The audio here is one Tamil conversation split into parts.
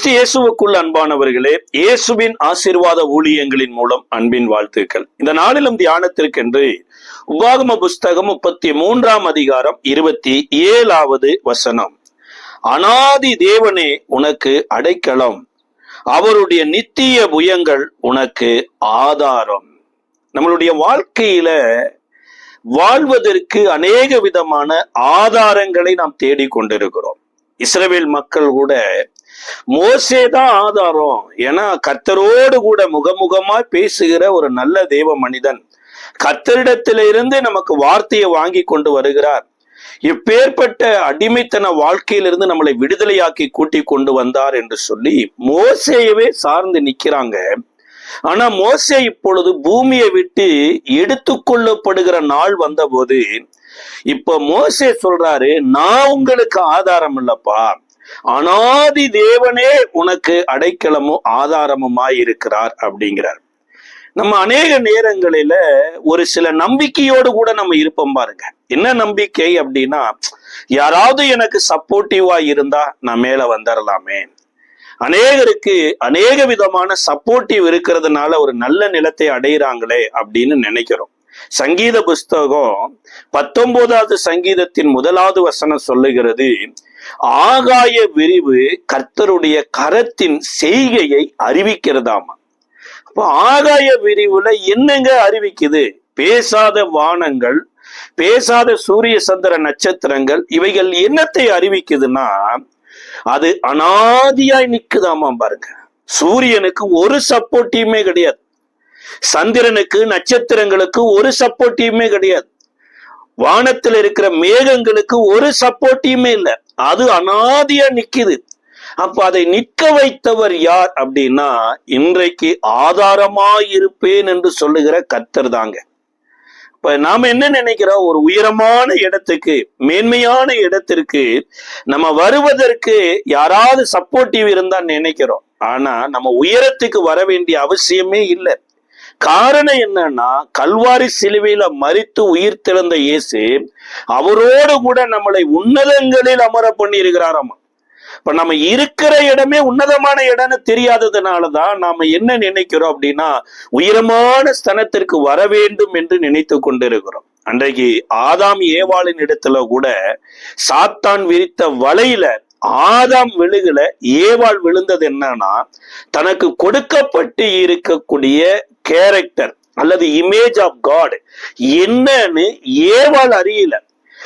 கிறிஸ்து இயேசுவுக்குள் அன்பானவர்களே, இயேசுவின் ஆசீர்வாத ஊழியங்களின் மூலம் அன்பின் வாழ்த்துக்கள். இந்த நாளிலும் தியானத்திற்கென்று உபாகம புஸ்தகம் 33ஆம் அதிகாரம் 27வது வசனம். அநாதி தேவனே உனக்கு அடைக்கலம், அவருடைய நித்திய புயங்கள் உனக்கு ஆதாரம். நம்மளுடைய வாழ்க்கையில வாழ்வதற்கு அநேக விதமான ஆதாரங்களை நாம் தேடிக்கொண்டிருக்கிறோம். இஸ்ரவேல் மக்கள் கூட மோசேதான் ஆதாரம், ஏன்னா கர்த்தரோடு கூட முகமுகமாய் பேசுகிற ஒரு நல்ல தேவ மனிதன் கர்த்தரிடத்திலிருந்து நமக்கு வார்த்தையை வாங்கி கொண்டு வருகிறார். இப்பேற்பட்ட அடிமைத்தன வாழ்க்கையிலிருந்து நம்மளை விடுதலையாக்கி கூட்டி கொண்டு வந்தார் என்று சொல்லி மோசேயவே சார்ந்து நிக்கிறாங்க. ஆனா மோசே இப்பொழுது பூமியை விட்டு எடுத்து கொள்ளப்படுகிற நாள் வந்த போது இப்ப மோசே சொல்றாரு, நான் உங்களுக்கு ஆதாரம் இல்லப்பா, அநாதி தேவனே உனக்கு அடைக்கலமும் ஆதாரமுமாய் இருக்கிறார் அப்படிங்கிறார். நம்ம அநேக நேரங்களில ஒரு சில நம்பிக்கையோடு கூட நம்ம இருப்போம் பாருங்க. என்ன நம்பிக்கை அப்படின்னா, யாராவது எனக்கு சப்போர்ட்டிவா இருந்தா நான் மேல வந்துடலாமே. அநேகருக்கு அநேக விதமான சப்போர்ட்டிவ் இருக்கிறதுனால ஒரு நல்ல நிலத்தை அடையிறாங்களே அப்படின்னு நினைக்கிறோம். சங்கீத புஸ்தகம் 19வது சங்கீதத்தின் 1வது வசனம் சொல்லுகிறது, ஆகாய விரிவு கர்த்தருடைய கரத்தின் செய்கையை அறிவிக்கிறதாமா. அப்போ ஆகாய விரிவுல என்னங்க அறிவிக்குது? பேசாத வானங்கள், பேசாத சூரிய சந்திர நட்சத்திரங்கள், இவைகள் என்னத்தை அறிவிக்குதுன்னா அது அனாதியாய் நிக்குதாமா. பாருங்க, சூரியனுக்கு ஒரு சப்போர்ட்டியுமே கிடையாது, சந்திரனுக்கு நட்சத்திரங்களுக்கு ஒரு சப்போர்ட்டியுமே கிடையாது, வானத்தில் இருக்கிற மேகங்களுக்கு ஒரு சப்போர்ட்டியுமே இல்லை, அது அனாதியா நிக்குது. அப்ப அதை நிற்க வைத்தவர் யார் அப்படின்னா, இன்றைக்கு ஆதாரமாயிருப்பேன் என்று சொல்லுகிற கர்த்தர் தாங்க. இப்ப நாம என்ன நினைக்கிறோம், ஒரு உயரமான இடத்துக்கு, மேன்மையான இடத்திற்கு நம்ம வருவதற்கு யாராவது சப்போர்ட்டிவ் இருந்தா நினைக்கிறோம். ஆனா நம்ம உயரத்துக்கு வர வேண்டிய அவசியமே இல்லை. காரணம் என்னன்னா, கல்வாரி சிலுவையில மரித்து உயிர் திறந்த இயேசு அவரோடு கூட நம்மளை உன்னதங்களில் அமர பண்ணி இருக்கிறாராமா. இப்ப நம்ம இருக்கிற இடமே உன்னதமான இடம்னு தெரியாததுனாலதான் நாம என்ன நினைக்கிறோம் அப்படின்னா, உயரமான ஸ்தலத்திற்கு வர வேண்டும் என்று நினைத்து கொண்டிருக்கிறோம். அன்றைக்கு ஆதாம் ஏவாளின் இடத்துல கூட சாத்தான் விரித்த வலையில ஆதாம் விழுகல, ஏவாள் விழுந்தது என்னன்னா, தனக்கு கொடுக்கப்பட்டு இருக்கக்கூடிய கேரக்டர் அல்லது இமேஜ் ஆஃப் காட் என்னன்னு ஏவாள் அறியல.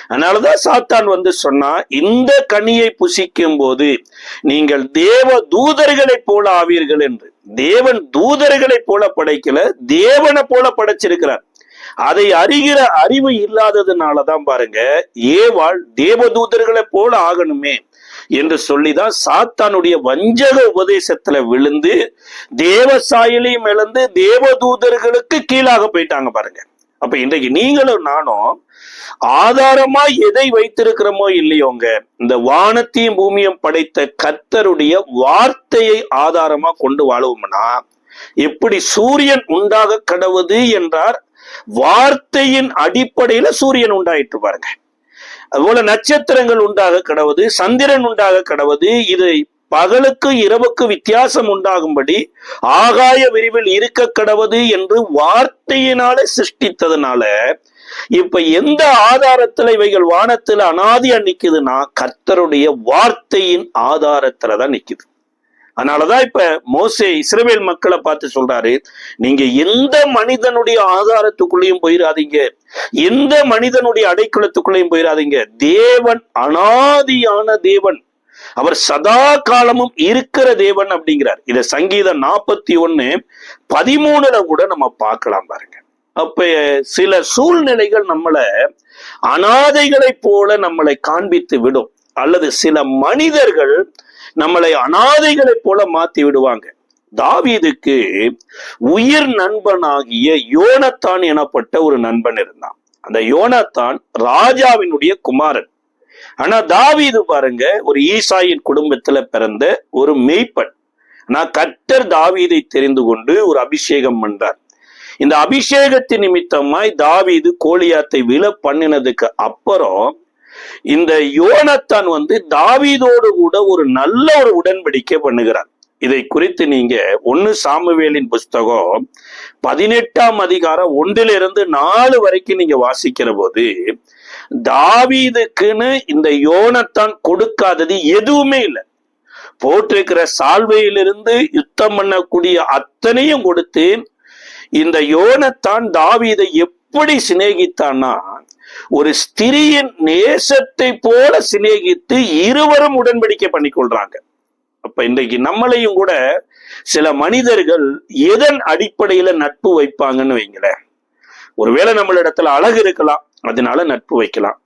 அதனாலதான் சாத்தான் வந்து சொன்னா, இந்த கனியை புசிக்கும் போது நீங்கள் தேவ தூதர்களை போல ஆவீர்கள் என்று. தேவன் தூதர்களை போல படைக்கல, தேவனை போல படைச்சிருக்கிறார். அதை அறிகிற அறிவு இல்லாததுனாலதான் பாருங்க, ஏவாள் தேவதூதர்களை போல ஆகணுமே என்று சொல்லிதான் சாத்தானுடைய வஞ்சக உபதேசத்துல விழுந்து தேவ சாயலையும் இழந்து தேவதூதர்களுக்கு கீழாக போயிட்டாங்க பாருங்க. அப்ப இன்றைக்கு நீங்களும் நானும் ஆதாரமா எதை வைத்திருக்கிறோமோ இல்லையோங்க, இந்த வானத்தையும் பூமியும் படைத்த கர்த்தருடைய வார்த்தையை ஆதாரமா கொண்டு வாழுவோம்னா, எப்படி சூரியன் உண்டாக கடவுது என்றார், வார்த்தையின் அடிப்படையில சூரியன் உண்டாயிட்டு பாருங்க. அதுபோல நட்சத்திரங்கள் உண்டாக கடவுது, சந்திரன் உண்டாக கடவுது. இது பகலுக்கு இரவுக்கு வித்தியாசம் உண்டாகும்படி ஆகாய விரிவில் இருக்க கடவுது என்று வார்த்தையினாலே சிருஷ்டித்ததுனால இப்ப எந்த ஆதாரத்துல இவைகள் வானத்துல அனாதியா நிக்குதுன்னா, கர்த்தருடைய வார்த்தையின் ஆதாரத்துலதான் நிக்குது. அதனாலதான் இப்ப மோசே இஸ்ரவேல் மக்களை பார்த்து சொல்றாரு, நீங்க எந்த மனிதனுடைய ஆதாரத்துக்குள்ளேயும் போயிடாதீங்க, எந்த மனிதனுடைய அடைக்கலத்துக்குள்ளேயும் போயிடாதீங்க. தேவன் அனாதியான தேவன், அவர் சதா காலமும் இருக்கிற தேவன் அப்படிங்கிறார். இத சங்கீதம் 41:13 கூட நம்ம பார்க்கலாம் பாருங்க. அப்ப சில சூழ்நிலைகள் நம்மளை அனாதைகளை போல நம்மளை காண்பித்து விடும், அல்லது சில மனிதர்கள் நம்மளை அனாதைகளை போல மாத்தி விடுவாங்க. தாவீதுக்கு உயிர் நண்பனாகிய யோனத்தான் எனப்பட்ட ஒரு நண்பன் இருந்தான். அந்த யோனத்தான் ராஜாவினுடைய குமாரன். ஆனா தாவீது பாருங்க, ஒரு ஈசாயின் குடும்பத்துல பிறந்த ஒரு மெய்ப்பன். ஆனா கர்த்தர் தாவீதை தெரிந்து கொண்டு ஒரு அபிஷேகம் பண்றார். இந்த அபிஷேகத்தின் நிமித்தமாய் தாவீது கோலியாத்தை விழ பண்ணினதுக்கு அப்புறம் இந்த யோனத்தான் தாவீதோடு கூட ஒரு நல்ல ஒரு உடன்படிக்கை பண்ணுகிறார். இதை குறித்து நீங்க 1 சாமுவேலின் புஸ்தகம் 18ஆம் அதிகாரம் 1-4 வரைக்கும் நீங்க வாசிக்கிற போது, தாவீதுக்குன்னு இந்த யோனத்தான் கொடுக்காதது எதுவுமே இல்லை. போட்டிருக்கிற சால்வையிலிருந்து யுத்தம் பண்ணக்கூடிய அத்தனையும் கொடுத்து, இந்த யோனத்தான் தாவீதை எப்படி சிநேகித்தான்னா, ஒரு ஸ்திரியின் நேசத்தை போல சிநேகித்து இருவரும் உடன்படிக்கை பண்ணி கொள்றாங்க. அப்ப இன்றைக்கு நம்மளையும் கூட சில மனிதர்கள் எதன் அடிப்படையில நட்பு வைப்பாங்கன்னு வைங்களேன். ஒருவேளை நம்மளிடத்துல அழகு இருக்கலாம், அதனால நட்பு வைக்கலாம்.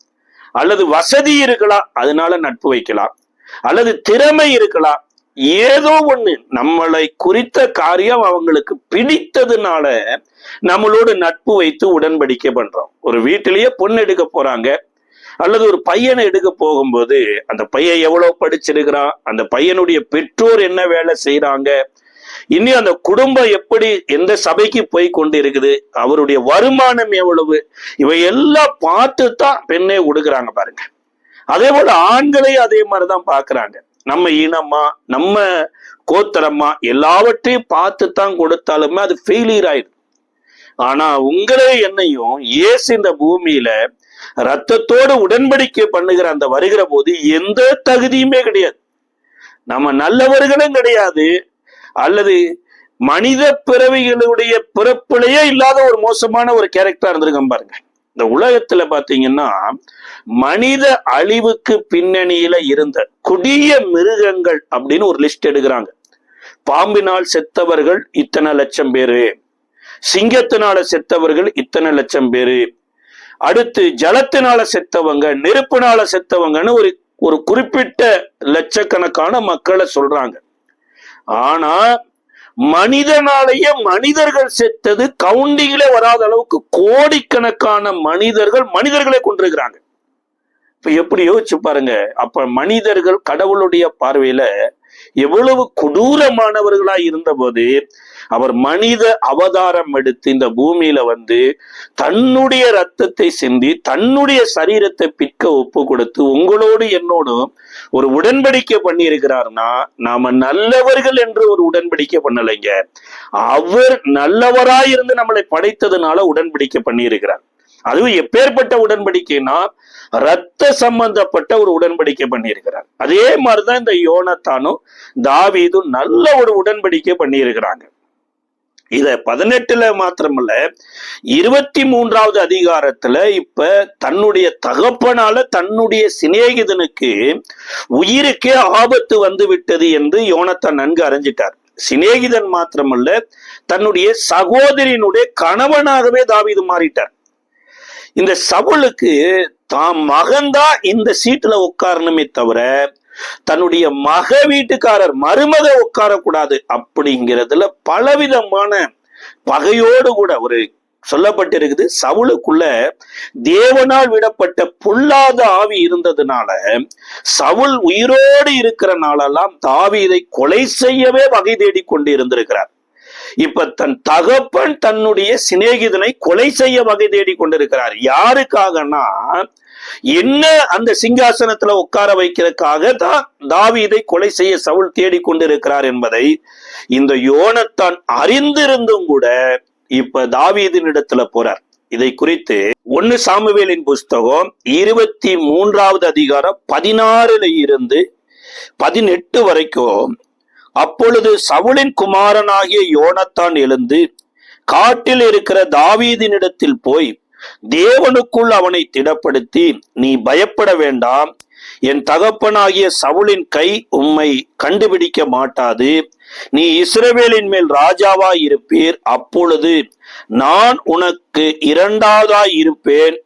அல்லது வசதி இருக்கலாம், அதனால நட்பு வைக்கலாம். அல்லது திறமை இருக்கலாம், ஏதோ ஒண்ணு நம்மளை குறித்த காரியம் அவங்களுக்கு பிடித்ததுனால நம்மளோடு நட்பு வைத்து உடன்படிக்கை பண்றோம். ஒரு வீட்டிலேயே பொண்ணு எடுக்க போறாங்க, அல்லது ஒரு பையனை எடுக்க போகும்போது அந்த பையன் எவ்வளவு படிச்சிருக்கிறான், அந்த பையனுடைய பெற்றோர் என்ன வேலை செய்யறாங்க, இன்னும் அந்த குடும்பம் எப்படி, எந்த சபைக்கு போய் கொண்டு இருக்குது, அவருடைய வருமானம் எவ்வளவு, இவை எல்லாம் பார்த்து தான் பெண்ணே கொடுக்குறாங்க பாருங்க. அதே போல ஆண்களையும் அதே மாதிரிதான் பாக்குறாங்க. நம்ம இனமா, நம்ம கோத்திரமா, எல்லாவற்றையும் பார்த்து தான் கொடுத்தாலுமே அது ஃபெயிலியர் ஆயிடும். ஆனா உங்களே என்னையும் இயேசு இந்த பூமியில ரத்தத்தோடு உடன்படிக்கை பண்ணுகிற அந்த வருகிற போது எந்த தகுதியுமே கிடையாது. நம்ம நல்லவர்களும் கிடையாது, அல்லது மனித பிறவிகளுடைய பிறப்பிலேயே இல்லாத ஒரு மோசமான ஒரு கேரக்டரா இருந்திருக்கோம் பாருங்க. இந்த உலகத்துல பாத்தீங்கன்னா மனித அழிவுக்கு பின்னணியில இருந்த கொடிய மிருகங்கள் அப்படின்னு ஒரு லிஸ்ட் எடுக்கிறாங்க. பாம்பினால் செத்தவர்கள் இத்தனை லட்சம் பேரு, சிங்கத்தினால செத்தவர்கள் இத்தனை லட்சம் பேரு, அடுத்து ஜலத்தினால செத்தவங்க, நெருப்பினால செத்தவங்கன்னு ஒரு குறிப்பிட்ட லட்சக்கணக்கான மக்களை சொல்றாங்க. ஆனா மனிதனாலேயே மனிதர்கள் செத்தது கவுண்டிங்களே வராத அளவுக்கு கோடிக்கணக்கான மனிதர்களை கொண்டிருக்கிறாங்க. இப்ப எப்படி யோசிச்சு பாருங்க. அப்ப மனிதர்கள் கடவுளுடைய பார்வையில எவ்வளவு கொடூரமானவர்களா இருந்த போது அவர் மனித அவதாரம் எடுத்து இந்த பூமியில வந்து தன்னுடைய ரத்தத்தை சிந்தி தன்னுடைய சரீரத்தை பிற்க ஒப்பு கொடுத்து உங்களோடு என்னோடும் ஒரு உடன்படிக்கை பண்ணி இருக்கிறார்னா, நாம நல்லவர்கள் என்று ஒரு உடன்படிக்கை பண்ணலைங்க. அவர் நல்லவராயிருந்து நம்மளை படைத்ததுனால உடன்படிக்கை பண்ணி இருக்கிறார். அதுவும் எப்பேற்பட்ட உடன்படிக்கைனா ரத்த சம்பந்தப்பட்ட ஒரு உடன்படிக்கை பண்ணி இருக்கிறார். அதே மாதிரிதான் இந்த யோனத்தானும் தாவீதும் நல்ல ஒரு உடன்படிக்கை பண்ணி இருக்கிறாங்க. இத 18ல மாத்திரமல்ல 23வது அதிகாரத்துல இப்ப தன்னுடைய தகப்பனால தன்னுடைய சிநேகிதனுக்கு உயிருக்கே ஆபத்து வந்து விட்டது என்று யோனத்தான் நன்கு அறிஞ்சிட்டார். சிநேகிதன் மாத்திரமல்ல, தன்னுடைய சகோதரியினுடைய கணவனாகவே தாவீது மாறிட்டார். இந்த சவுலுக்கு தாம் மகன்தான் இந்த சீட்டுல உட்காரணுமே தவிர தன்னுடைய மக வீட்டுக்காரர் மருமக உட்காரக்கூடாது அப்படிங்கிறதுல பலவிதமான பகையோடு கூட ஒரு சொல்லப்பட்டிருக்குது. சவுலுக்குள்ள தேவனால் விடப்பட்ட பொல்லாத ஆவி இருந்ததுனால சவுல் உயிரோடு இருக்கிற நாளெல்லாம் தாவீதை கொலை செய்யவே வகை தேடி கொண்டு இருந்திருக்கிறார். இப்ப தன் தகப்பன் தன்னுடைய சிநேகிதனை கொலை செய்ய வகை தேடி கொண்டிருக்கிறார். யாருக்காகனா, என்ன அந்த சிங்காசனத்துல உட்கார வைக்கிறதுக்காக தான் தாவீதை கொலை செய்ய சவுல் தேடி கொண்டிருக்கிறார் என்பதை இந்த யோனத்தான் அறிந்திருந்தும் கூட இப்ப தாவீதின் இடத்துல போறார். இதை குறித்து 1 சாமுவேலின் புஸ்தகம் 23வது அதிகாரம் 16ல இருந்து 18 வரைக்கும், அப்பொழுது சவுலின் குமாரனாகிய யோனத்தான் எழுந்து காட்டில் இருக்கிற தாவீதினிடத்தில் போய் தேவனுக்குள் அவனை திடப்படுத்தி, நீ பயப்பட வேண்டாம், என் தகப்பனாகிய சவுலின் கை உம்மை கண்டுபிடிக்க மாட்டாது, நீ இஸ்ரவேலின் மேல் ராஜாவாய் இருப்பீர், அப்பொழுது நான் உனக்கு 2வதாய் இருப்பேன்,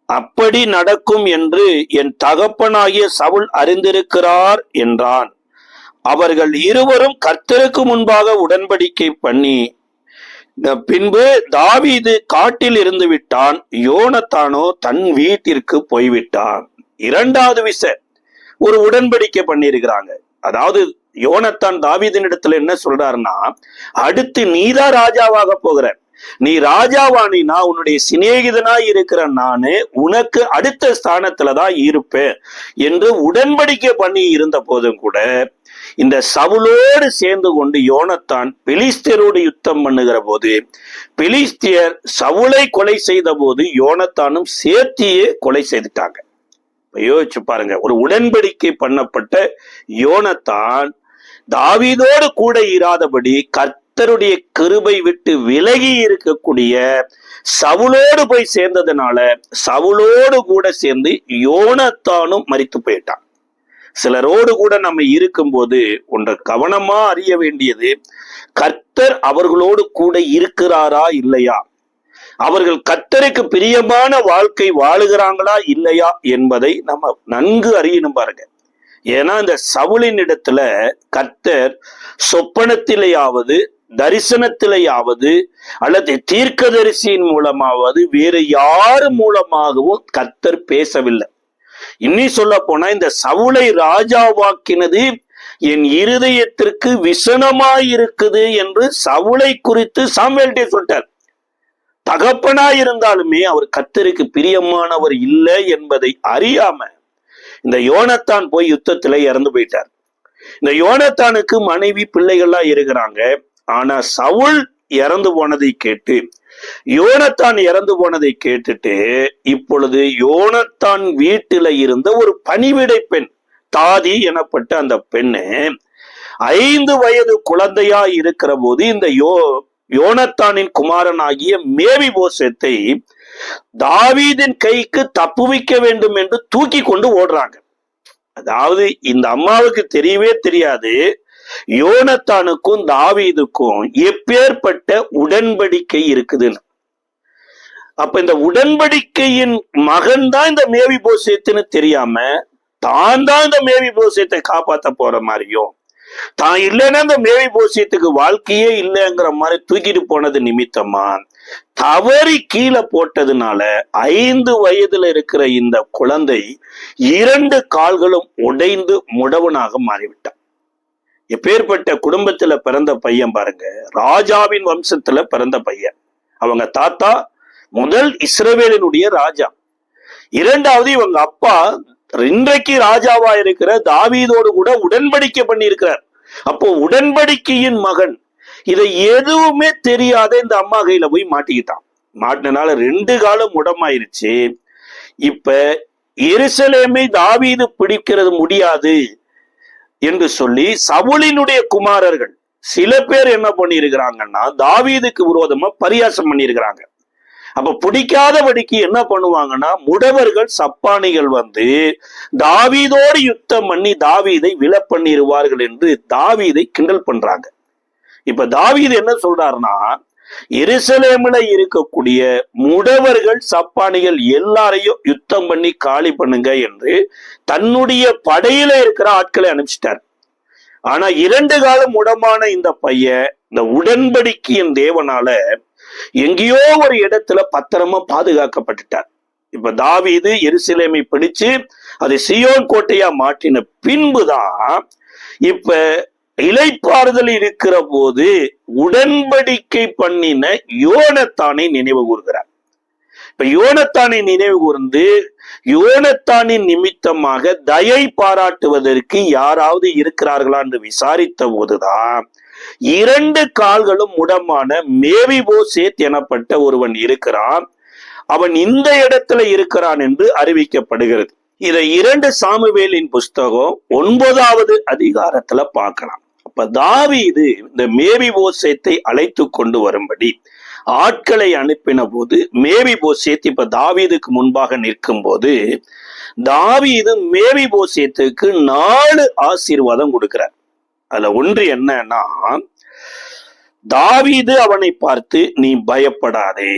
அப்படி நடக்கும் என்று என் தகப்பனாகிய சவுல் அறிந்திருக்கிறார் என்றான். அவர்கள் இருவரும் கர்த்தருக்கு முன்பாக உடன்படிக்கை பண்ணி பின்பு தாவீது காட்டில் இருந்து விட்டான், யோனத்தானோ தன் வீட்டிற்கு போய்விட்டான். 2வது விஷயம் ஒரு உடன்படிக்கை பண்ணியிருக்கிறாங்க. அதாவது யோனத்தான் தாவீதின் இடத்துல என்ன சொல்றாருன்னா, அடுத்து நீதான் ராஜாவாக போகிற, நீ ராஜாவானினா உன்னுடைய சிநேகிதனாய் இருக்கிற நானு உனக்கு அடுத்த ஸ்தானத்துலதான் இருப்பேன் என்று உடன்படிக்கை பண்ணி இருந்த போதும் கூட இந்த சவுலோடு சேர்ந்து கொண்டு யோனத்தான் பெலிஸ்தியரோடு யுத்தம் பண்ணுகிற போது பெலிஸ்தியர் சவுலை கொலை செய்த போது யோனத்தானும் சேர்த்தியே கொலை செய்துட்டாங்க. யோசிச்சு பாருங்க, ஒரு உடன்படிக்கை பண்ணப்பட்ட யோனத்தான் தாவீதோடு கூட இராதபடி கர்த்தருடைய கிருபை விட்டு விலகி இருக்கக்கூடிய சவுலோடு போய் சேர்ந்ததுனால சவுலோடு கூட சேர்ந்து யோனத்தானும் மரித்து போயிட்டான். சிலரோடு கூட நம்ம இருக்கும்போது ஒன்றை கவனமா அறிய வேண்டியது, கர்த்தர் அவர்களோடு கூட இருக்கிறாரா இல்லையா, அவர்கள் கர்த்தருக்கு பிரியமான வாழ்க்கை வாழுகிறாங்களா இல்லையா என்பதை நம்ம நன்கு அறியணும் பாருங்க. ஏன்னா இந்த சவுலின் இடத்துல கர்த்தர் சொப்பனத்திலேயாவது தரிசனத்திலேயாவது அல்லது தீர்க்கதரிசியின் மூலமாவது வேறு யாரு மூலமாகவும் கர்த்தர் பேசவில்லை. இன்னி சொல்ல போனா இந்த சவுலை ராஜாவாக்கினது என் இருதயத்திற்கு விசனமாயிருக்குது என்று சவுலை குறித்து சாமுவேல்டே சொல்லிட்டார். தகப்பனாயிருந்தாலுமே அவர் கர்த்தருக்கு பிரியமானவர் இல்லை என்பதை அறியாம இந்த யோனத்தான் போய் யுத்தத்துல இறந்து போயிட்டார். இந்த யோனத்தானுக்கு மனைவி பிள்ளைகள்லாம் இருக்கிறாங்க. ஆனா சவுல் இறந்து போனதை கேட்டு யோனத்தான் இறந்து போனதை கேட்டுட்டு இப்பொழுது யோனத்தான் வீட்டில இருந்த ஒரு பணிவிடை பெண் தாதி எனப்பட்ட அந்த பெண்ணு 5 வயது குழந்தையா இருக்கிற போது இந்த யோனத்தானின் குமாரனாகிய மேவிபோசேத்தை தாவீதின் கைக்கு தப்புவிக்க வேண்டும் என்று தூக்கி கொண்டு ஓடுறாங்க. அதாவது இந்த அம்மாவுக்கு தெரியவே தெரியாது யோனத்தானுக்கும் தாவீதுக்கும் எப்பேற்பட்ட உடன்படிக்கை இருக்குதுன்னு. அப்ப இந்த உடன்படிக்கையின் மகன் தான் இந்த மேவிபோசேத்துன்னு தெரியாம தான் இந்த மேவிபோசேத்தை காப்பாத்த போற மாதிரியும் தான் இல்லைன்னா இந்த மேவிபோசேத்துக்கு வாழ்க்கையே இல்லைங்கிற மாதிரி தூக்கிட்டு போனது நிமித்தமா தவறி கீழே போட்டதுனால 5 வயதுல இருக்கிற இந்த குழந்தை 2 கால்களும் உடைந்து முடவனாக மாறிவிட்டான். எப்பேற்பட்ட குடும்பத்துல பிறந்த பையன் பாருங்க, ராஜாவின் வம்சத்துல பிறந்த பையன். அவங்க தாத்தா முதல் இஸ்ரவேலினுடைய ராஜா, 2வது இவங்க அப்பா இன்றைக்கு ராஜாவா இருக்கிற தாவீதோடு கூட உடன்படிக்கை பண்ணி இருக்கிறார். அப்போ உடன்படிக்கையின் மகன் இதை எதுவுமே தெரியாத இந்த அம்மா கையில போய் மாட்டிக்கிட்டான். மாட்டினால 2 காலம் முடமாயிருச்சு. இப்ப எருசலேமை தாவீது பிடிக்கிறது முடியாது என்று சொல்லி சவுலினுடைய குமாரர்கள் சில பேர் என்ன பண்ணிருக்கிறாங்கன்னா தாவீதுக்கு விரோதமா பரியாசம் பண்ணிருக்கிறாங்க. அப்ப பிடிக்காதபடிக்கு என்ன பண்ணுவாங்கன்னா முடவர்கள் சப்பானிகள் வந்து தாவீதோடு யுத்தம் பண்ணி தாவீதை விழ பண்ணிடுவார்கள் என்று தாவீதை கிண்டல் பண்றாங்க. இப்ப தாவீது என்ன சொல்றாருன்னா, எருசலேமில் இருக்கக்கூடிய முடவர்கள் சப்பானிகள் எல்லாரையும் யுத்தம் பண்ணி காலி பண்ணுங்க என்று தன்னுடைய படையில இருக்கிற ஆட்களை அனுப்பிச்சிட்டார். ஆனா 2 காலம் முடமான இந்த பையன் இந்த உடன்படிக்கையின் தேவனால எங்கேயோ ஒரு இடத்துல பத்திரமா பாதுகாக்கப்பட்டுட்டார். இப்ப தாவீது எருசலேமை பிடிச்சு அதை சீயோன் கோட்டையா மாற்றின பின்புதான் இப்ப இளைப்பாறுதல் இருக்கிற போது உடன்படிக்கை பண்ணின யோனத்தானை நினைவு கூறுகிறார். இப்ப யோனத்தானை நினைவு கூர்ந்து யோனத்தானின் நிமித்தமாக தயை பாராட்டுவதற்கு யாராவது இருக்கிறார்களா என்று விசாரித்த போதுதான் 2 கால்களும் முடமான மேவிபோசேத் எனப்பட்ட ஒருவன் இருக்கிறான், அவன் இந்த இடத்துல இருக்கிறான் என்று அறிவிக்கப்படுகிறது. இதை 2 சாமுவேலின் புஸ்தகம் 9வது அதிகாரத்துல பார்க்கலாம். அப்ப தாவீது இந்த மேவிபோசேத்தை அழைத்து கொண்டு வரும்படி ஆட்களை அனுப்பின போது மேவிபோசேத் இப்ப தாவீதுக்கு முன்பாக நிற்கும் போது தாவீது மேவிபோசேத்துக்கு 4 ஆசீர்வாதம் கொடுக்கிறார். அதுல ஒன்று என்னன்னா, தாவீது அவனை பார்த்து நீ பயப்படாதே.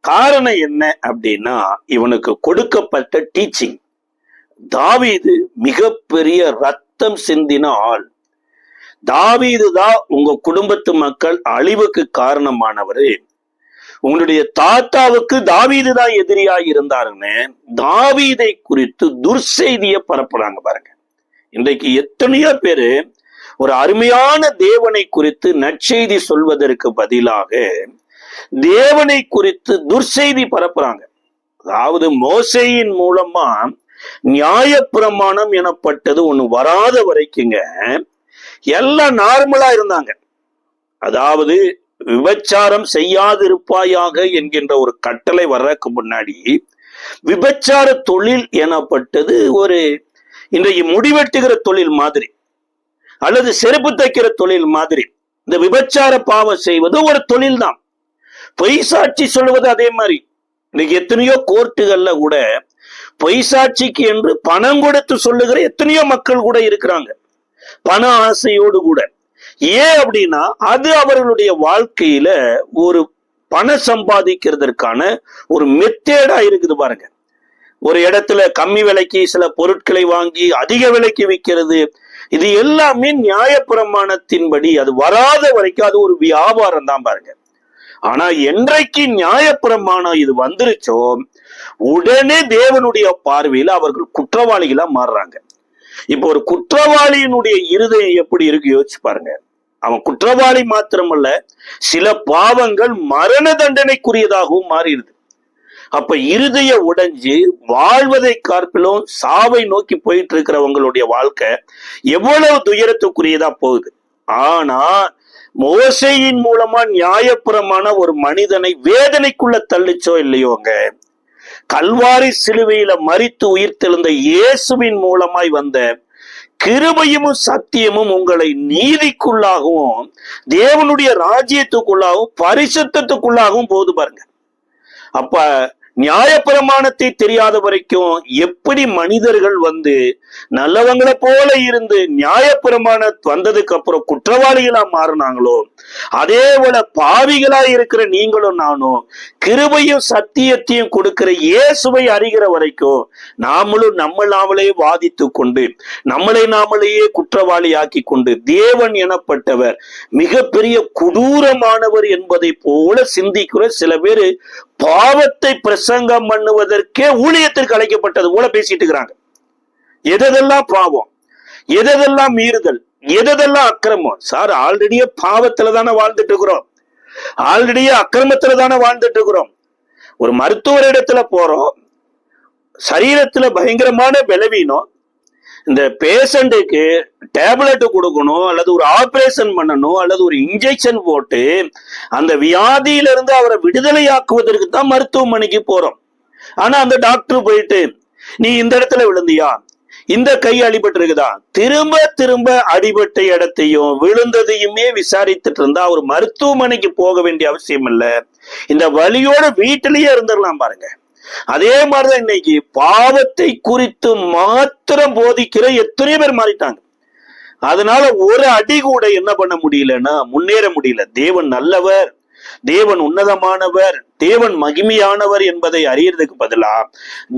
காரணம் என்ன அப்படின்னா, இவனுக்கு கொடுக்கப்பட்ட டீச்சிங். தாவீது மிகப்பெரிய ரத்தம் சிந்தின ஆள். தாவீது தான் உங்க குடும்பத்து மக்கள் அழிவுக்கு காரணமானவரு. உங்களுடைய தாத்தாவுக்கு தாவீது தான் எதிரியா இருந்தாருன்னு தாவீதை குறித்து துர்செய்தியை பரப்புறாங்க பாருங்க. இன்றைக்கு எத்தனையோ பேரு ஒரு அருமையான தேவனை குறித்து நற்செய்தி சொல்வதற்கு பதிலாக தேவனை குறித்து துர்செய்தி பரப்புறாங்க. அதாவது மோசேயின் மூலமா நியாயப்பிரமாணம் எனப்பட்டது ஒண்ணு வராத வரைக்குங்க எல்லாம் நார்மலா இருந்தாங்க. அதாவது விபச்சாரம் செய்யாதிருப்பாயாக என்கின்ற ஒரு கட்டளை வர்றதுக்கு முன்னாடி விபச்சார தொழில் எனப்பட்டது ஒரு இன்றைக்கு முடிவெட்டுகிற தொழில் மாதிரி, அல்லது செருப்பு தைக்கிற தொழில் மாதிரி. இந்த விபச்சார பாவம் செய்வது ஒரு தொழில் தான். பொய் சாட்சி சொல்வது அதே மாதிரி. இன்னைக்கு எத்தனையோ கோர்ட்டுகள்ல கூட பொய் சாட்சிக்கு என்று பணம் கொடுத்து சொல்லுகிற எத்தனையோ மக்கள் கூட இருக்கிறாங்க, பண ஆசையோடு கூட. ஏன் அப்படின்னா அது அவர்களுடைய வாழ்க்கையில ஒரு பணம் சம்பாதிக்கிறதுக்கான ஒரு மெத்தேடா இருக்குது பாருங்க. ஒரு இடத்துல கம்மி விலைக்கு சில பொருட்களை வாங்கி அதிக விலைக்கு விற்கிறது, இது எல்லாமே நியாயப்பிரமாணத்தின்படி அது வராத வரைக்கும் அது ஒரு வியாபாரம் தான் பாருங்க. ஆனா என்றைக்கு நியாயப்பிரமாணம் இது வந்துருச்சோ உடனே தேவனுடைய பார்வையில அவர்கள் குற்றவாளிகளா மாறுறாங்க. இப்ப ஒரு குற்றவாளியினுடைய இருதயம் எப்படி இருக்கு யோசிச்சு பாருங்க. அவன் குற்றவாளி மாத்திரமல்ல, சில பாவங்கள் மரண தண்டனைக்குரியதாகவும் மாறிடுது. அப்ப இருதய உடைஞ்சு வாழ்வதை காப்பிலும் சாவை நோக்கி போயிட்டு இருக்கிறவங்களுடைய வாழ்க்கை எவ்வளவு துயரத்துக்குரியதா போகுது. ஆனா மோசேயின் மூலமா நியாயப்புறமான ஒரு மனிதனை வேதனைக்குள்ள தள்ளிச்சோ இல்லையோங்க, கல்வாரி சிலுவையில மரித்து உயிர்த்தெழுந்த இயேசுவின் மூலமாய் வந்த கிருபையும் சத்தியமும் உங்களை நீதிக்குள்ளாகவும் தேவனுடைய ராஜ்யத்துக்குள்ளாகவும் பரிசுத்தத்துக்குள்ளாகவும் போகுது பாருங்க. அப்ப நியாயப்பிரமாணத்தை தெரியாத வரைக்கும் எப்படி மனிதர்கள் நல்லவங்களை போல இருந்து நியாயப்பிரமாணம் வந்ததுக்கு அப்புறம் குற்றவாளிகளா மாறினாங்களோ, அதே போல பாவிகளா இருக்கிற நீங்களும் நானும் கிருபையும் சத்தியத்தையும் கொடுக்கிற இயேசுவை அறிகிற வரைக்கும் நாமளும் நாமளே வாதித்து கொண்டு நம்மளை நாமளையே குற்றவாளி ஆக்கி கொண்டு தேவன் எனப்பட்டவர் மிகப்பெரிய கொடூரமானவர் என்பதை போல சிந்திக்கிற சில பேரு பாவத்தை பிரசங்கம் பண்ணுவதற்கே ஊழியத்திற்கு அழைக்கப்பட்டது போல பேசிட்டு இருக்கிறாங்க. எதெல்லாம் பாவம், எதெல்லாம் மீறுதல், எதெல்லாம் அக்கிரமம். சார், ஆல்ரெடியே பாவத்துல தானே வாழ்ந்துட்டு இருக்கிறோம், ஆல்ரெடியே அக்கிரமத்துல தானே வாழ்ந்துட்டு இருக்கிறோம். ஒரு மருத்துவர் இடத்துல போறோம், சரீரத்துல பயங்கரமான பலவீனம், இந்த பேஷண்ட்டுக்கு டேப்லெட் கொடுக்கணும், அல்லது ஒரு ஆபரேஷன் பண்ணணும், அல்லது ஒரு இன்ஜெக்ஷன் போட்டு அந்த வியாதியிலிருந்து அவரை விடுதலையாக்குவதற்கு தான் மருத்துவமனைக்கு போறோம். ஆனா அந்த டாக்டர் போயிட்டு, நீ இந்த இடத்துல விழுந்தியா, இந்த கை அடிபட்டு இருக்குதா, திரும்ப திரும்ப அடிபட்ட இடத்தையும் விழுந்ததையுமே விசாரித்துட்டு இருந்தா ஒரு மருத்துவமனைக்கு போக வேண்டிய அவசியம் இல்லை, இந்த வலியோட வீட்டிலேயே இருந்துடலாம் பாருங்க. அதே மாதிரிதான் இன்னைக்கு பாவத்தை குறித்து மாத்திரம் போதிக்கிற எத்தனை பேர் மாறிட்டாங்க. அதனால ஒரு அடி கூட என்ன பண்ண முடியலன்னா முன்னேற முடியல. தேவன் நல்லவர், தேவன் உன்னதமானவர், தேவன் மகிமையானவர் என்பதை அறியறதுக்கு பதிலா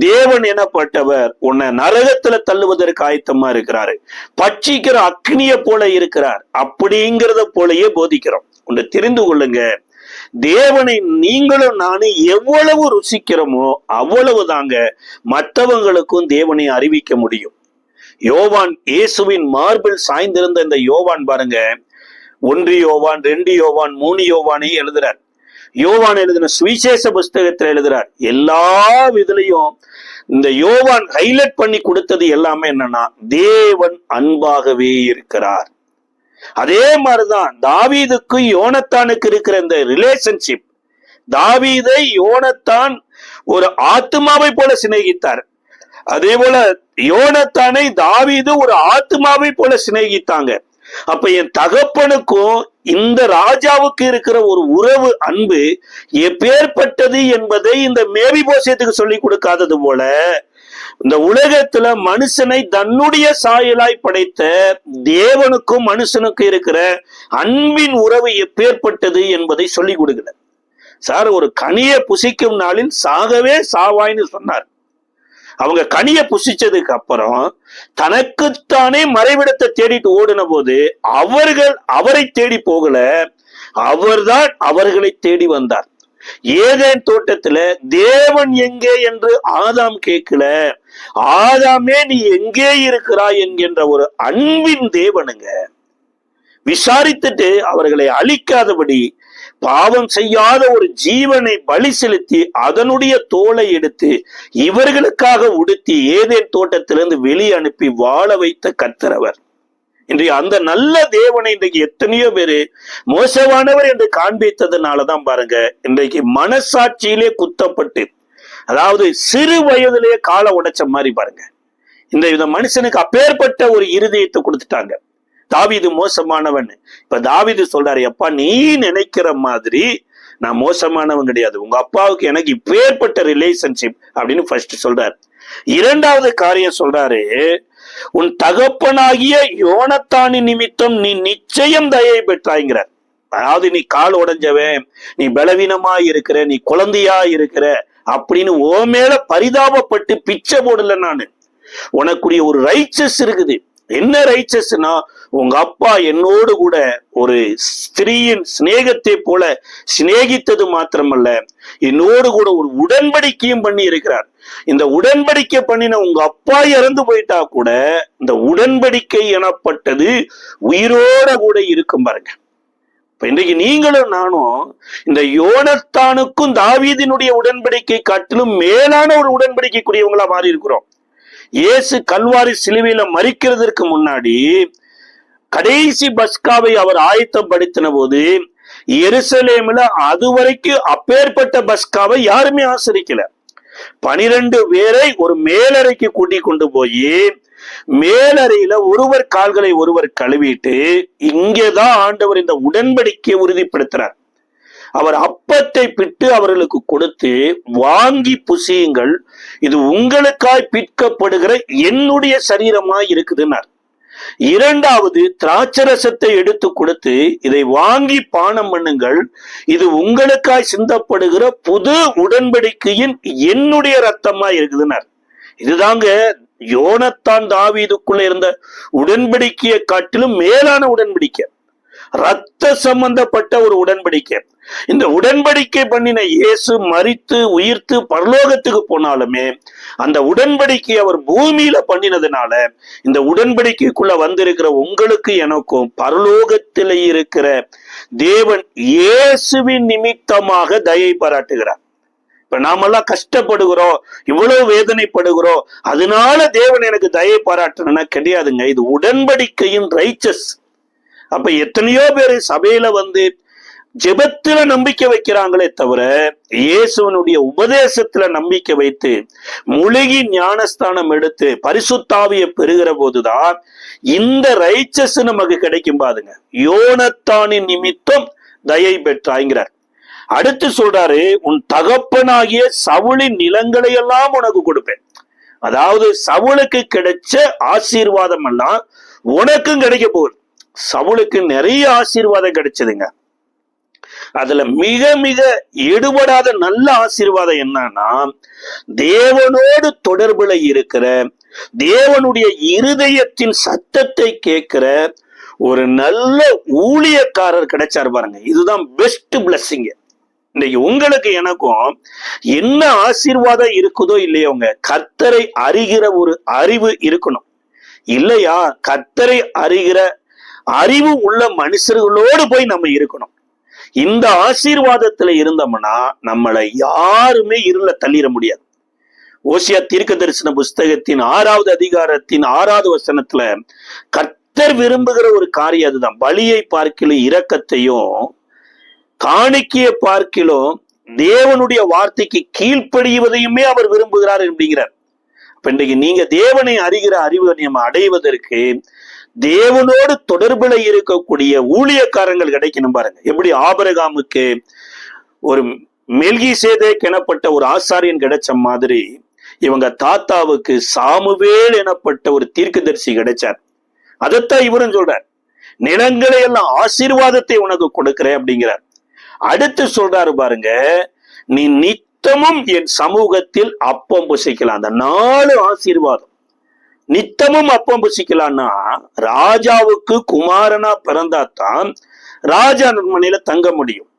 தேவன் எனப்பட்டவர் உன்னை நரகத்துல தள்ளுவதற்கு ஆயத்தமா இருக்கிறாரு, பட்சிக்கிற அக்னிய போல இருக்கிறார் அப்படிங்கிறத போலயே போதிக்கிறோம். ஒன்று தெரிந்து கொள்ளுங்க, தேவனை நீங்களும் நானும் எவ்வளவு ருசிக்கிறோமோ அவ்வளவு தாங்க மற்றவங்களுக்கும் தேவனை அறிவிக்க முடியும். யோவான் இயேசுவின் மார்பில் சாய்ந்திருந்த இந்த யோவான் பாருங்க, 1 யோவான் 2 யோவான் 3 யோவானை எழுதுறார். யோவான் எழுதின சுவிசேஷ புஸ்தகத்தில் எழுதுறார். எல்லா விதலையும் இந்த யோவான் ஹைலைட் பண்ணி கொடுத்தது எல்லாமே என்னன்னா, தேவன் அன்பாகவே இருக்கிறார். அதே மாதிரிதான் தாவீதுக்கு யோனத்தானுக்கு இருக்கிற இந்த ரிலேஷன்ஷிப். தாவீதை யோனத்தான் ஒரு ஆத்மாவை போல சிநேகித்தார், அதே போல யோனத்தானை தாவீது ஒரு ஆத்மாவை போல சிநேகித்தாங்க. அப்ப என் தகப்பனுக்கும் இந்த ராஜாவுக்கு இருக்கிற ஒரு உறவு அன்பு எப்பேற்பட்டது என்பதை இந்த மேவிபோசேத்துக்கு சொல்லி கொடுக்காதது போல இந்த உலகத்துல மனுஷனை தன்னுடைய சாயலாய் படைத்த தேவனுக்கும் மனுஷனுக்கும் இருக்கிற அன்பின் உறவு எப்பேற்பட்டது என்பதை சொல்லி கொடுக்கிறார். சார், ஒரு கனியை புசிக்கும் நாளில் சாகவே சாவாய்ன்னு சொன்னார். அவங்க கனியை புசிச்சதுக்கு அப்புறம் தனக்குத்தானே மறைவிடத்தை தேடிட்டு ஓடின போது அவர்கள் அவரை தேடி போகல, அவர்தான் அவர்களை தேடி வந்தார். ஏதேன் தோட்டத்துல தேவன் எங்கே என்று ஆதாம் கேட்கல, ஆதாமே நீ எங்கே இருக்கிறாய் என்கின்ற ஒரு அன்பின் தேவனுங்க. விசாரித்துட்டு அவர்களை அழிக்காதபடி பாவம் செய்யாத ஒரு ஜீவனை பலி செலுத்தி அதனுடைய தோலை எடுத்து இவர்களுக்காக உடுத்தி ஏதேன் தோட்டத்திலிருந்து வெளியே அனுப்பி வாழ வைத்த கர்த்தர். இன்றைய அந்த நல்ல தேவனை இன்றைக்கு எத்தனையோ பேரு மோசமானவர் என்று காண்பித்ததுனாலதான் பாருங்க, இன்றைக்கு மனசாட்சியிலே குத்தப்பட்டு, அதாவது சிறு வயதிலேயே காலை உடைச்ச மாதிரி பாருங்க, இந்த மனுஷனுக்கு அப்பேற்பட்ட ஒரு இருதயத்தை கொடுத்துட்டாங்க. தாவீது மோசமானவன். இப்ப தாவீது சொல்றாரு, எப்பா நீ நினைக்கிற மாதிரி நான் மோசமானவன் கிடையாது, உங்க அப்பாவுக்கு எனக்கு இப்பேற்பட்ட ரிலேஷன்ஷிப் அப்படின்னு ஃபர்ஸ்ட் சொல்றாரு. இரண்டாவது காரியம் சொல்றாரு, உன் தகப்பனாகிய யோனத்தானின் நிமித்தம் நீ நிச்சயம் தயை பெற்றாய்கிறார். அதாவது நீ கால் உடைஞ்சவன், நீ பலவீனமா இருக்கிற, நீ குழந்தையா இருக்கிற அப்படின்னு ஓ மேல பரிதாபப்பட்டு பிச்சை போடல நானு. உனக்குரிய ஒரு ரைச்சஸ் இருக்குது. என்ன ரைச்சஸ்னா, உங்க அப்பா என்னோடு கூட ஒரு ஸ்திரீயின் சிநேகத்தை போல சிநேகித்தது மாத்திரமல்ல, என்னோடு கூட ஒரு உடன்படிக்கையும் பண்ணி இருக்கிறார். இந்த உடன்படிக்கை பண்ணின உங்க அப்பா இறந்து போயிட்டா கூட இந்த உடன்படிக்கை எனப்பட்டது உயிரோட கூட இருக்கும் பாருங்க. இப்ப இன்றைக்கு நீங்களும் நானும் இந்த யோனத்தானுக்கும் தாவீதினுடைய உடன்படிக்கை காட்டிலும் மேலான ஒரு உடன்படிக்கைக்குரியவங்களா மாறி இருக்கிறோம். இயேசு கல்வாரி சிலுவையில மரிக்கிறதுக்கு முன்னாடி கடைசி பஸ்காவை அவர் ஆயத்தப்படுத்தின போது எருசலேமில் அதுவரைக்கும் அப்பேற்பட்ட பஸ்காவை யாருமே ஆசரிக்கல. 12 பேரை ஒரு மேலறைக்கு கூட்டி கொண்டு போய் மேலறையில ஒருவர் கால்களை ஒருவர் கழுவிட்டு, இங்கேதான் ஆண்டவர் இந்த உடன்படிக்கையை உறுதிப்படுத்துறார். அவர் அப்பத்தை பிட்டு அவர்களுக்கு கொடுத்து, வாங்கி புசியுங்கள், இது உங்களுக்காய் பிற்கப்படுகிற என்னுடைய சரீரமாய் இருக்குதுன்னார். இரண்டாவது, திராட்சரசத்தை எடுத்து கொடுத்து, இதை வாங்கி பானம் பண்ணுங்கள், இது உங்களுக்காய் சிந்தப்படுகிற புது உடன்படிக்கையின் என்னுடைய ரத்தமாய் இருக்குதுன்னார். இதுதாங்க யோனத்தான் தாவீதுக்குள்ள இருந்த உடன்படிக்கையை காட்டிலும் மேலான உடன்படிக்கை, ரத்த சம்பந்தப்பட்ட ஒரு உடன்படிக்கை. இந்த உடன்படிக்கை பண்ணின இயேசு மரித்து உயிர்த்து பரலோகத்துக்கு போனாலுமே அந்த உடன்படிக்கை அவர் பூமியில பண்ணினதுனால இந்த உடன்படிக்கைக்குள்ள வந்திருக்கிற உங்களுக்கு எனக்கும் பரலோகத்திலே இருக்கிற தேவன் இயேசுவின் நிமித்தமாக தயை பாராட்டுகிறார். இப்ப நாமெல்லாம் கஷ்டப்படுகிறோம், இவ்வளவு வேதனைப்படுகிறோம், அதனால தேவன் எனக்கு தயை பாராட்டணும்னா கிடையாதுங்க. இது உடன்படிக்கையின் ரைச்சஸ். அப்ப எத்தனையோ பேர் சபையில வந்து ஜெபத்துல நம்பிக்கை வைக்கிறாங்களே தவிர இயேசுவனுடைய உபதேசத்துல நம்பிக்கை வைத்து முழுகி ஞானஸ்தானம் எடுத்து பரிசுத்தாவியை பெறுகிற போதுதான் இந்த ரைச்சஸ் நமக்கு கிடைக்கும். பாருங்க, யோனத்தானின் நிமித்தம் தயை பெற்றாய்கிறார். அடுத்து சொல்றாரு, உன் தகப்பனாகிய சவுளின் நிலங்களை எல்லாம் உனக்கு கொடுப்பேன். அதாவது சவுளுக்கு கிடைச்ச ஆசீர்வாதம் எல்லாம் உனக்கும் கிடைக்க போகுது. சவுளுக்கு நிறைய ஆசீர்வாதம் கிடைச்சதுங்க. அதுல மிக மிக எடுபடாத நல்ல ஆசீர்வாதம் என்னன்னா, தேவனோடு தொடர்புல இருக்கிற, தேவனுடைய இருதயத்தின் சத்தத்தை கேட்கிற ஒரு நல்ல ஊழியக்காரர் கிடைச்சாரு பாருங்க. இதுதான் பெஸ்ட் பிளஸ்ஸிங். இன்னைக்கு உங்களுக்கு எனக்கும் என்ன ஆசீர்வாதம் இருக்குதோ இல்லையோங்க, கர்த்தரை அறிகிற ஒரு அறிவு இருக்கணும் இல்லையா? கர்த்தரை அறிகிற அறிவு உள்ள மனுஷர்களோடு போய் நம்ம இருக்கணும். இந்த ஆசீர்வாதத்துல இருந்தோம்னா நம்மளை யாருமே இருள தள்ளிட முடியாது. ஓசியா தீர்க்க தரிசன புஸ்தகத்தின் 6வது அதிகாரத்தின் 6வது வசனத்துல கர்த்தர் விரும்புகிற ஒரு காரியம் அதுதான். பலியை பார்க்கிலும் இரக்கத்தையும் காணிக்கையை பார்க்கிலும் தேவனுடைய வார்த்தைக்கு கீழ்ப்படிவதையுமே அவர் விரும்புகிறார் அப்படிங்கிறார். அப்ப இன்றைக்கு நீங்க தேவனை அறிகிற அறிவை நம்ம அடைவதற்கு தேவனோடு தொடர்புல இருக்கக்கூடிய ஊழியக்காரங்கள் கிடைக்கணும் பாருங்க. எப்படி ஆபிரகாமுக்கு ஒரு மெல்கிசேதேக் எனப்பட்ட ஒரு ஆசாரியன் கிடைச்ச மாதிரி இவங்க தாத்தாவுக்கு சாமுவேல் எனப்பட்ட ஒரு தீர்க்கதரிசி கிடைச்சார். அதைத்தான் இவரும் சொல்றார், நிலங்களை எல்லாம் ஆசீர்வாதத்தை உனக்கு கொடுக்கிறேன் அப்படிங்கிறார். அடுத்து சொல்றாரு பாருங்க, நீ நித்தமும் என் சமூகத்தில் அப்பம் புசிக்கலாம். அந்த 4 ஆசீர்வாதம். நித்தமும் அப்பம் புசிக்கலாம்னா ராஜாவுக்கு குமாரனா பிறந்தாத்தான் ராஜா அரண்மனையில தங்க முடியும்.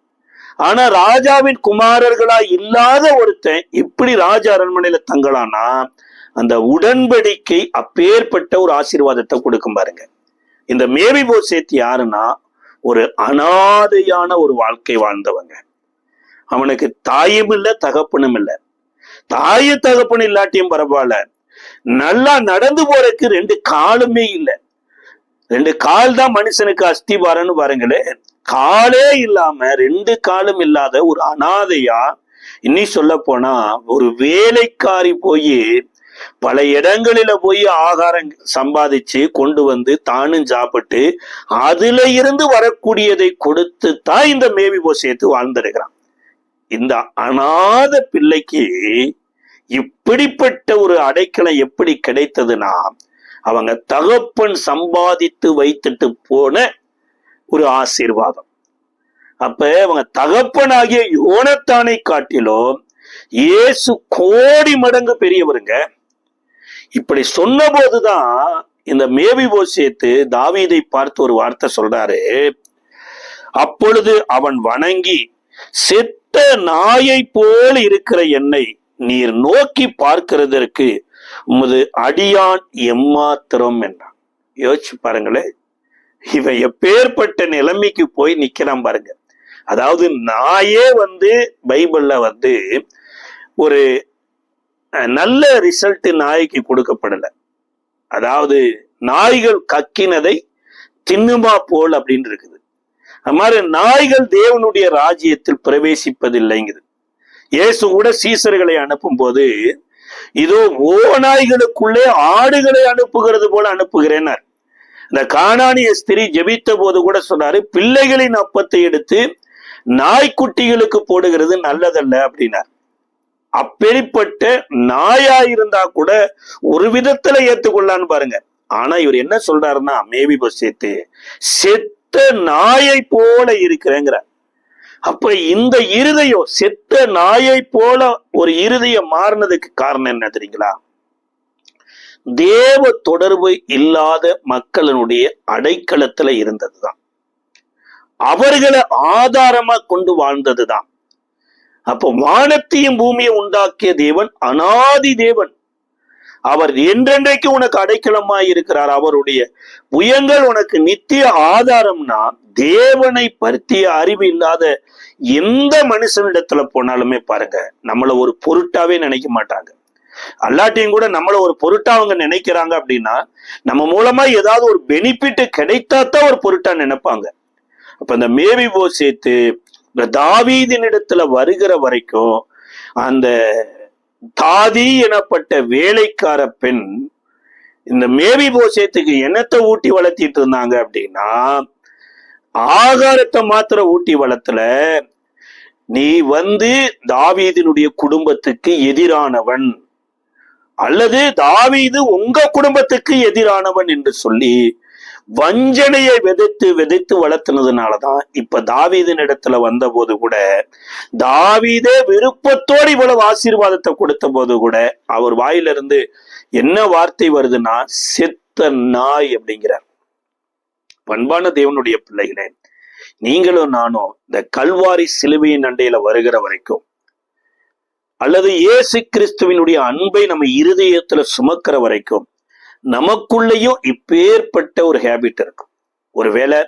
ஆனா ராஜாவின் குமாரர்களா இல்லாத ஒருத்தன் இப்படி ராஜா அரண்மனையில தங்கலாம்னா அந்த உடன்படிக்கை அப்பேற்பட்ட ஒரு ஆசீர்வாதத்தை கொடுக்கும் பாருங்க. இந்த மேவிபோசேத் யாருன்னா ஒரு அனாதையான ஒரு வாழ்க்கை வாழ்ந்தவங்க. அவனுக்கு தாயும் இல்லை தகப்பனும் இல்லை. தாயு தகப்பன் இல்லாட்டியும் பரவாயில்ல, நல்லா நடந்து போறதுக்கு 2 காலுமே இல்லை. 2 கால் தான் மனுஷனுக்கு அஸ்திபாரன்னு பாருங்களேன். காலே இல்லாம 2 காலும் இல்லாத ஒரு அனாதையா, இன்னி சொல்ல போனா ஒரு வேலைக்காரி போய் பல இடங்களில போய் ஆகாரம் சம்பாதிச்சு கொண்டு வந்து தானும் சாப்பிட்டு அதுல இருந்து வரக்கூடியதை கொடுத்து தான் இந்த மேவிபோசேத் வாழ்ந்திருக்கிறான். இந்த அனாத பிள்ளைக்கு இப்படிப்பட்ட ஒரு அடைக்கலம் எப்படி கிடைத்ததுன்னா, அவங்க தகப்பன் சம்பாதித்து வைத்துட்டு போன ஒரு ஆசீர்வாதம். அப்ப அவங்க தகப்பனாகிய யோனத்தானை காட்டிலும் இயேசு கோடி மடங்கு பெரியவருங்க. இப்படி சொன்ன போதுதான் இந்த மேவிபோசேத் தாவீதை பார்த்து ஒரு வார்த்தை சொல்றாரு. அப்பொழுது அவன் வணங்கி, செத்த நாயை போல் இருக்கிற என்னை நீர் நோக்கி பார்க்கிறதற்கு உமது அடியான் எம்மாத்திரம் என்றான். யோசிச்சு பாருங்களேன், இவன் எப்பேற்பட்ட நிலைமைக்கு போய் நிக்கிறான் பாருங்க. அதாவது நாயே பைபிள்ல ஒரு நல்ல ரிசல்ட் நாய்க்கு கொடுக்கப்படல. அதாவது நாய்கள் கக்கினதை தின்னுமா போல் அப்படின்னு இருக்குது. அது மாதிரி நாய்கள் தேவனுடைய ராஜ்யத்தில் பிரவேசிப்பதில்லைங்குது. இயேசு கூட சீசர்களை அனுப்பும் போது, இதோ ஓநாய்களுக்குள்ளே ஆடுகளை அனுப்புகிறது போல அனுப்புகிறேன்னார். இந்த கானானிய ஸ்திரீ ஜெபித்த போது கூட சொன்னாரு, பிள்ளைகளின் அப்பத்தை எடுத்து நாய்க்குட்டிகளுக்கு போடுகிறது நல்லதல்ல அப்படின்னார். அப்பேற்பட்ட நாயா இருந்தா கூட ஒரு விதத்துல ஏத்துக்கொள்ளான்னு பாருங்க. ஆனா இவர் என்ன சொல்றாருன்னா, மேவிபோசேத் செத்த நாயை போல இருக்கிறேங்கிறார். அப்ப இந்த இருதயம் செத்த நாயை போல ஒரு இருதயம் மாறினதுக்கு காரணம் என்ன தெரியுங்களா? தேவ தொடர்பு இல்லாத மக்களினுடைய அடைக்கலத்துல இருந்ததுதான், அவர்களை ஆதாரமா கொண்டு வாழ்ந்ததுதான். அப்போ வானத்தையும் பூமியை உண்டாக்கிய தேவன் அனாதி தேவன். அவர் என்றென்றைக்கு உனக்கு அடைக்கலமாய் இருக்கிறார். அவருடைய புயங்கள் உனக்கு நித்திய ஆதாரம்னா, தேவனை பற்றிய அறிவு இல்லாத எந்த மனுஷனிடத்துல போனாலுமே பாருங்க, நம்மள ஒரு பொருட்டாவே நினைக்க மாட்டாங்க. அல்லாட்டியும் கூட நம்மள ஒரு பொருட்டா அவங்க நினைக்கிறாங்க அப்படின்னா, நம்ம மூலமா ஏதாவது ஒரு பெனிஃபிட் கிடைத்தாதான் ஒரு பொருட்டா நினைப்பாங்க. அப்ப இந்த மேவிபோசேத் இந்த தாவீதினிடத்துல வருகிற வரைக்கும் அந்த தாதி எனப்பட்ட வேலைக்கார பெண் இந்த மேவிபோசேத்துக்கு என்னத்தை ஊட்டி வளர்த்திட்டு இருந்தாங்க அப்படின்னா, ஆகாரத்தை மாத்திர ஊட்டி வளர்த்தல. நீ தாவீதினுடைய குடும்பத்துக்கு எதிரானவன், அல்லது தாவீது உங்க குடும்பத்துக்கு எதிரானவன் என்று சொல்லி வஞ்சனையை விதைத்து விதைத்து வளர்த்தினதுனாலதான் இப்ப தாவீதின் இடத்துல வந்த போது கூட, தாவீதே விருப்பத்தோடு இவ்வளவு ஆசீர்வாதத்தை கொடுத்த போது கூட அவர் வாயிலிருந்து என்ன வார்த்தை வருதுன்னா, செத்த நாய் அப்படிங்கிறார். பண்பான தேவனுடைய பிள்ளைகளே, நீங்களும் நானும் இந்த கல்வாரி சிலுவையின் அண்டையில வருகிற வரைக்கும், அல்லது இயேசு கிறிஸ்துவினுடைய அன்பை நம்ம இருதயத்துல சுமக்கிற வரைக்கும், நமக்குள்ளேயும் இப்பேற்பட்ட ஒரு ஹேபிட் இருக்கும். ஒருவேளை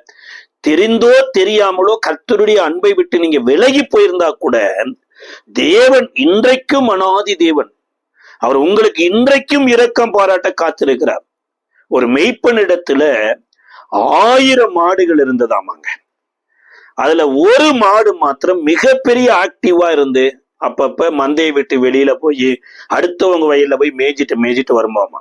தெரிந்தோ தெரியாமலோ கர்த்தருடைய அன்பை விட்டு நீங்க விலகி போயிருந்தா கூட, தேவன் இன்றைக்கும் அனாதி தேவன். அவர் உங்களுக்கு இன்றைக்கும் இரக்கம் பாராட்ட காத்திருக்கிறார். ஒரு மெய்ப்பனிடத்துல 1000 மாடுகள் இருந்ததாமாங்க. அதுல ஒரு மாடு மாத்திரம் மிகப்பெரிய ஆக்டிவா இருந்து அப்பப்ப மந்தையை விட்டு வெளியில போய் அடுத்தவங்க வயல்ல போய் மேய்ச்சிட்டு வருமாமா.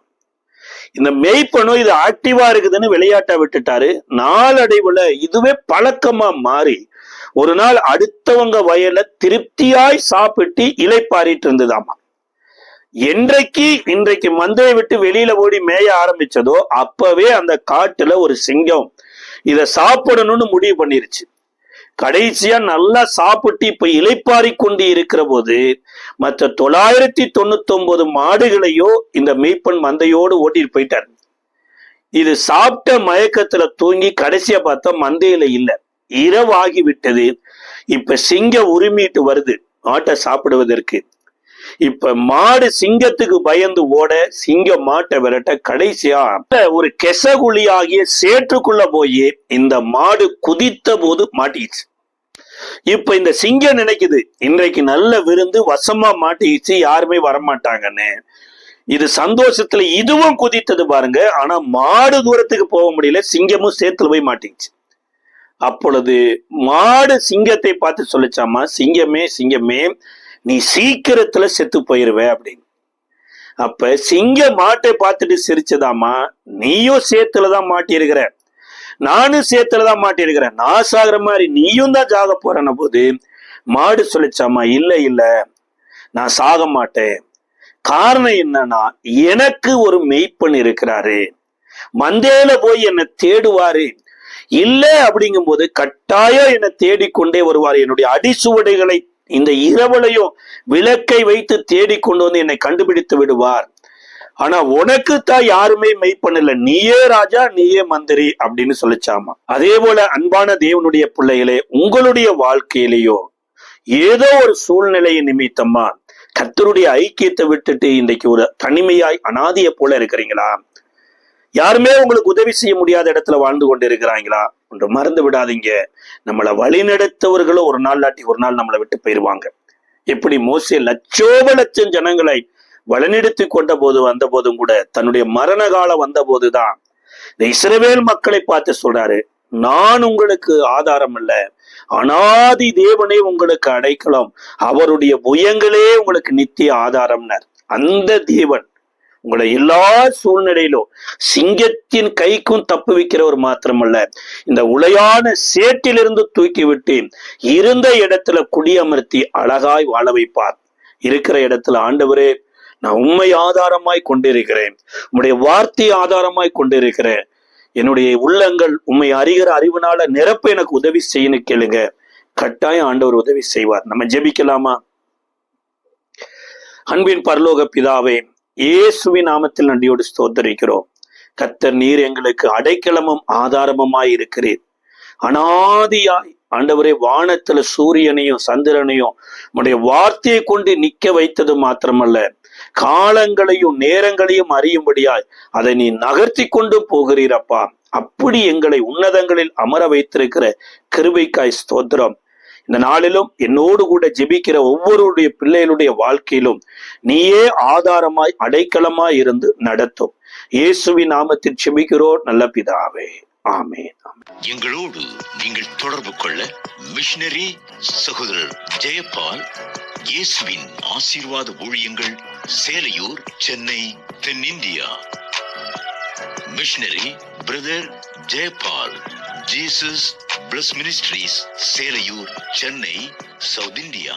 இந்த மெய்ப்பனும் இது ஆக்டிவா இருக்குதுன்னு விளையாட்டா விட்டுட்டாரு. நாளடைவுல இதுவே பழக்கமா மாறி ஒரு நாள் அடுத்தவங்க வயல்ல திருப்தியாய் சாப்பிட்டு இலைப்பாரிட்டு இருந்ததாமா. இன்றைக்கு மந்தையை விட்டு வெளியில ஓடி மேய ஆரம்பிச்சதோ அப்பவே அந்த காட்டுல ஒரு சிங்கம் இத சாப்பிடணும்னு முடிவு பண்ணிருச்சு. கடைசியா நல்லா சாப்பிட்டு இப்ப இலைப்பாரி கொண்டு இருக்கிற போது மற்ற 999 மாடுகளையோ இந்த மெய்ப்பன் மந்தையோடு ஓட்டிட்டு போயிட்டார். இது சாப்பிட்ட மயக்கத்துல தூங்கி கடைசியா பார்த்தா மந்தையில இல்ல, இரவாகி விட்டது. இப்ப சிங்கம் உரிமிட்டு வருது ஆட்டை சாப்பிடுவதற்கு. இப்ப மாடு சிங்கத்துக்கு பயந்து ஓட, சிங்கம் மாட்டை விரட்ட, கடைசியா ஒரு கெசகுழி ஆகிய சேற்றுக்குள்ள போய் இந்த மாடு குதித்த போது மாட்டிச்சு. இப்ப இந்த சிங்கம் நினைக்குது, இன்றைக்கு நல்ல விருந்து வசமா மாட்டிச்சு, யாருமே வரமாட்டாங்கன்னு. இது சந்தோஷத்துல இதுவும் குதித்தது பாருங்க. ஆனா மாடு தூரத்துக்கு போக முடியல, சிங்கமும் சேத்துல போய் மாட்டிச்சு. அப்பொழுது மாடு சிங்கத்தை பார்த்து சொல்லிச்சாமா, சிங்கமே சிங்கமே, நீ சீக்கிரத்துல செத்து போயிருவ அப்படின்னு. அப்ப சிங்க மாட்டை பார்த்துட்டு சிரிச்சதாமா, நீயும் சேத்துலதான் மாட்டியிருக்கிற, நானும் சேத்துலதான் மாட்டியிருக்கிறேன், நான் சாகுற மாதிரி நீயும் தான் சாக போறன போது மாடு சொல்லிச்சாமா, இல்ல இல்ல, நான் சாக மாட்டேன். காரணம் என்னன்னா, எனக்கு ஒரு மெய்ப்பன் இருக்கிறாரு, மந்தேல போய் என்னை தேடுவாரு, இல்ல அப்படிங்கும் போது கட்டாயம் என்னை தேடிக்கொண்டே வருவார். என்னுடைய அடிசுவடைகளை இந்த இரவலையும் விளக்கை வைத்து தேடிக்கொண்டு வந்து என்னை கண்டுபிடித்து விடுவார். ஆனா உனக்கு தான் யாருமே மெய்ப்பண்ணல, நீயே ராஜா, நீயே மந்திரி அப்படின்னு சொல்லிச்சாமா. அதே போல அன்பான தேவனுடைய பிள்ளைகளே, உங்களுடைய வாழ்க்கையிலேயோ ஏதோ ஒரு சூழ்நிலையை நிமித்தமா கர்த்தருடைய ஐக்கியத்தை விட்டுட்டு இன்றைக்கு ஒரு தனிமையாய் அனாதைய போல இருக்கிறீங்களா? யாருமே உங்களுக்கு உதவி செய்ய முடியாத இடத்துல வாழ்ந்து கொண்டு இருக்கிறாங்களா? ஒன்று மறந்து விடாதீங்க, நம்மளை வழிநடத்தவர்களும் ஒரு நாள் இல்லாட்டி ஒரு நாள் நம்மளை விட்டு போயிருவாங்க. எப்படி மோசே லட்சோப ஜனங்களை வழிநடத்தி கொண்ட போது வந்த போதும் கூட, தன்னுடைய மரண காலம் வந்த போதுதான் இந்த இஸ்ரவேல் மக்களை பார்த்து சொல்றாரு, நான் உங்களுக்கு ஆதாரம் அல்ல, அனாதி தேவனே உங்களுக்கு அடைக்கலம், அவருடைய புயங்களே உங்களுக்கு நித்திய ஆதாரம்னர். அந்த தேவன் உங்களை எல்லா சூழ்நிலையிலும் சிங்கத்தின் கைக்கும் தப்பு வைக்கிறவர் மாத்திரமல்ல, இந்த உளையான சேற்றிலிருந்து தூக்கி விட்டு இருந்த இடத்துல குடியமர்த்தி அழகாய் வாழ வைப்பார். இருக்கிற இடத்துல, ஆண்டவரே நான் உண்மை ஆதாரமாய் கொண்டிருக்கிறேன், உம்முடைய வார்த்தை ஆதாரமாய் கொண்டிருக்கிறேன், என்னுடைய உள்ளங்கள் உண்மை அறிகிற அறிவுனால நிரப்ப எனக்கு உதவி செய்யணும் கேளுங்க. கட்டாயம் ஆண்டவர் உதவி செய்வார். நம்ம ஜெபிக்கலாமா? அன்பின் பரலோக பிதாவே, இயேசுவின் நாமத்தில் நன்றியோடு ஸ்தோத்தரிக்கிறோம். கர்த்தர், நீர் எங்களுக்கு அடைக்கலமும் ஆதாரமுமாய் இருக்கிறீர். அனாதியாய் ஆண்டவரே, வானத்துல சூரியனையும் சந்திரனையும் உம்முடைய வார்த்தையை கொண்டு நிக்க வைத்தது மாத்திரமல்ல, காலங்களையும் நேரங்களையும் அறியும்படியாய் அதை நீ நகர்த்தி கொண்டு போகிறீரப்பா. அப்படி எங்களை உன்னதங்களில் அமர வைத்திருக்கிற கிருபைக்காய் ஸ்தோத்திரம். இந்த நாளிலும் என்னோடு கூட ஜெபிக்கிற ஒவ்வொருடைய பிள்ளைகளுடைய வாழ்க்கையிலும் நீயே ஆதாரமாய் அடைக்கலமாய் இருந்து நடத்தும். இயேசுவின் நாமத்தில் ஜெபிக்கிறோம் நல்ல பிதாவே, ஆமென். எங்களோடு நீங்கள் தொடர்பு கொள்ள மிஷனரி சகோதரர் ஜெயபால், இயேசுவின் ஆசீர்வாத ஊழியங்கள், சேலையூர், சென்னை, தென்னிந்தியா. Missionary brother Jayapal, Jesus plus ministries, Selaiyur, Chennai, south India.